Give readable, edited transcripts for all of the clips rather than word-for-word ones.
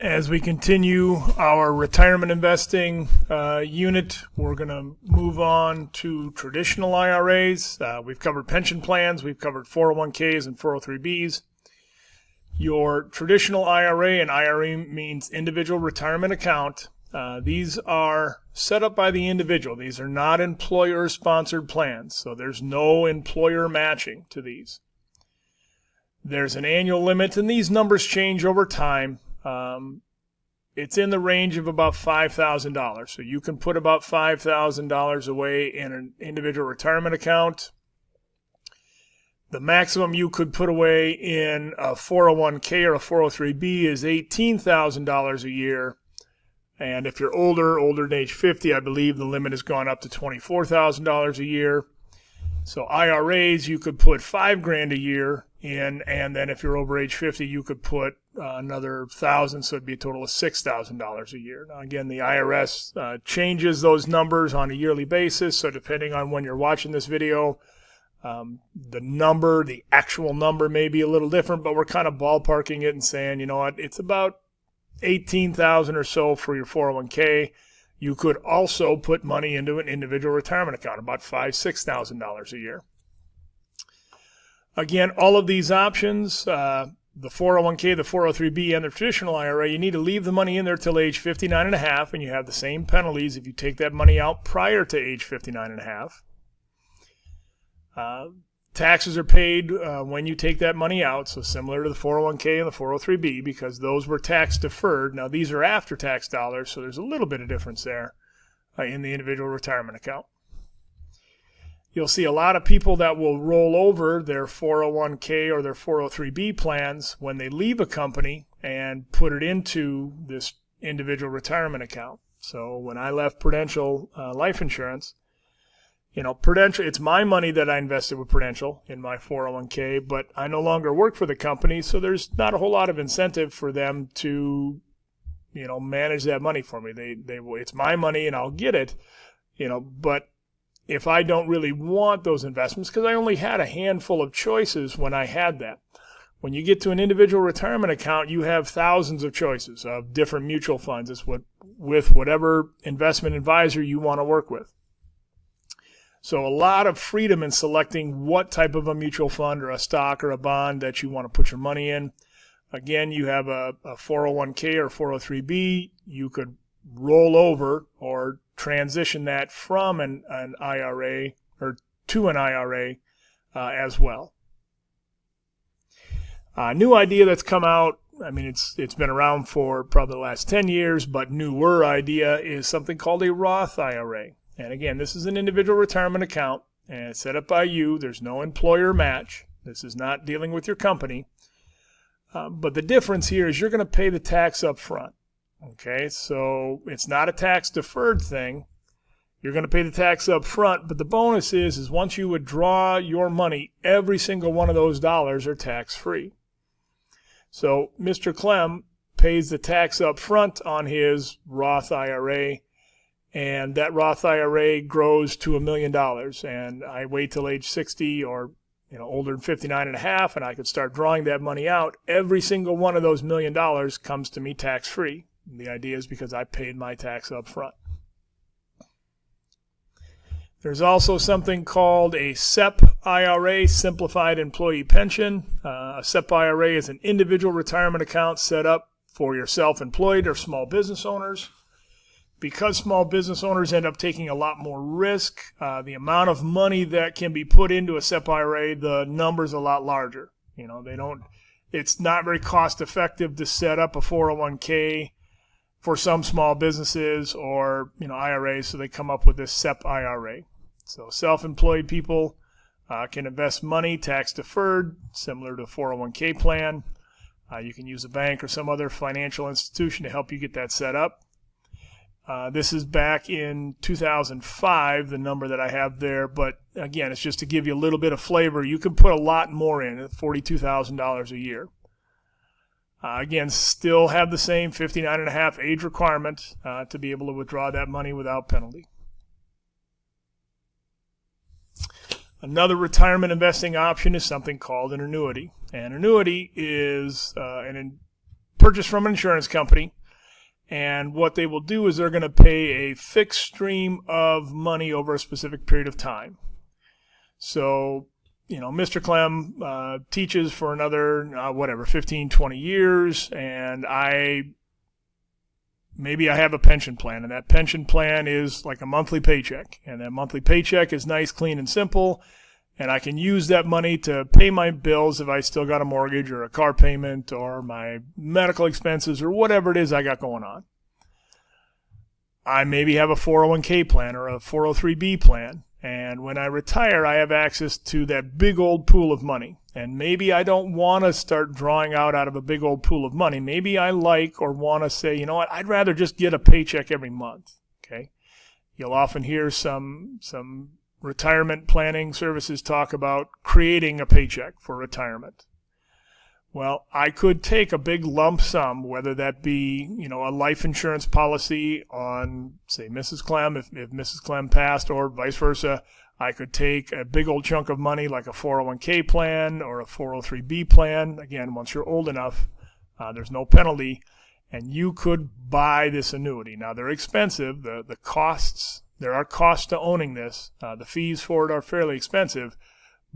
As we continue our retirement investing unit, we're going to move on to traditional IRAs. We've covered pension plans, we've covered 401ks and 403bs. Your traditional IRA, and IRA means individual retirement account. These are set up by the individual. These are not employer-sponsored plans, so there's no employer matching to these. There's an annual limit, and these numbers change over time. It's in the range of about $5,000. So you can put about $5,000 away in an individual retirement account. The maximum you could put away in a 401k or a 403b is $18,000 a year. And if you're older than age 50, I believe the limit has gone up to $24,000 a year. So IRAs, you could put $5,000 a year in, and then if you're over age 50, you could put another $1,000, so it'd be a total of $6,000 a year. Now, again, the IRS changes those numbers on a yearly basis, so depending on when you're watching this video, the actual number may be a little different, but we're kind of ballparking it and saying, you know what, it's about $18,000 or so for your 401k. You could also put money into an individual retirement account, about $5,000, $6,000 a year. Again, all of these options, the 401k, the 403b, and the traditional IRA, you need to leave the money in there till age 59 and a half, and you have the same penalties if you take that money out prior to age 59 and a half. Taxes are paid when you take that money out, so similar to the 401k and the 403b, because those were tax deferred. Now, these are after-tax dollars, so there's a little bit of difference there in the individual retirement account. You'll see a lot of people that will roll over their 401k or their 403b plans when they leave a company and put it into this individual retirement account. So when I left Prudential Life Insurance, Prudential, it's my money that I invested with Prudential in my 401k, but I no longer work for the company, so there's not a whole lot of incentive for them to, manage that money for me. It's my money and I'll get it, but if I don't really want those investments, because I only had a handful of choices when I had that. When you get to an individual retirement account, you have thousands of choices of different mutual funds. It's with whatever investment advisor you want to work with. So a lot of freedom in selecting what type of a mutual fund or a stock or a bond that you want to put your money in. Again, you have a 401k or 403b. You could roll over or transition that from an IRA or to an IRA as well. A new idea that's come out, it's been around for probably the last 10 years, but newer idea is something called a Roth IRA. And again, this is an individual retirement account, and it's set up by you. There's no employer match. This is not dealing with your company. But the difference here is you're going to pay the tax up front. Okay, so it's not a tax-deferred thing. You're going to pay the tax up front, but the bonus is once you withdraw your money, every single one of those dollars are tax-free. So Mr. Clem pays the tax up front on his Roth IRA, and that Roth IRA grows to $1 million. And I wait till age 60 or older than 59 and a half, and I could start drawing that money out. Every single one of those $1 million comes to me tax-free. The idea is because I paid my tax up front. There's also something called a SEP IRA, Simplified Employee Pension. A SEP IRA is an individual retirement account set up for your self-employed or small business owners. Because small business owners end up taking a lot more risk, the amount of money that can be put into a SEP IRA, the number's a lot larger. It's not very cost effective to set up a 401k for some small businesses or IRAs, so they come up with this SEP IRA. So self-employed people can invest money tax deferred, similar to a 401k plan. You can use a bank or some other financial institution to help you get that set up. This is back in 2005, the number that I have there, but again, it's just to give you a little bit of flavor. You can put a lot more in at $42,000 a year. Again, still have the same 59 and a half age requirement to be able to withdraw that money without penalty. Another retirement investing option is something called an annuity. An annuity is purchase from an insurance company. And what they will do is they're going to pay a fixed stream of money over a specific period of time. So, Mr. Clem teaches for another, 15, 20 years, and maybe I have a pension plan, and that pension plan is like a monthly paycheck. And that monthly paycheck is nice, clean, and simple, and I can use that money to pay my bills if I still got a mortgage or a car payment or my medical expenses or whatever it is I got going on. I maybe have a 401k plan or a 403b plan. And when I retire, I have access to that big old pool of money. And maybe I don't want to start drawing out of a big old pool of money. Maybe I like or want to say, you know what, I'd rather just get a paycheck every month. Okay. You'll often hear some retirement planning services talk about creating a paycheck for retirement. Well, I could take a big lump sum, whether that be, a life insurance policy on, say, Mrs. Clem, if Mrs. Clem passed, or vice versa. I could take a big old chunk of money like a 401k plan or a 403b plan. Again, once you're old enough, there's no penalty, and you could buy this annuity. Now, they're expensive. The costs, there are costs to owning this. The fees for it are fairly expensive.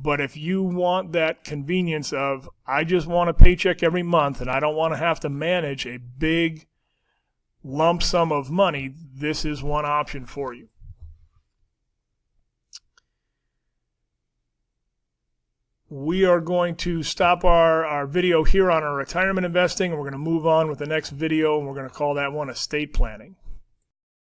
But if you want that convenience of, I just want a paycheck every month and I don't want to have to manage a big lump sum of money, this is one option for you. We are going to stop our video here on our retirement investing, and we're going to move on with the next video, and we're going to call that one estate planning.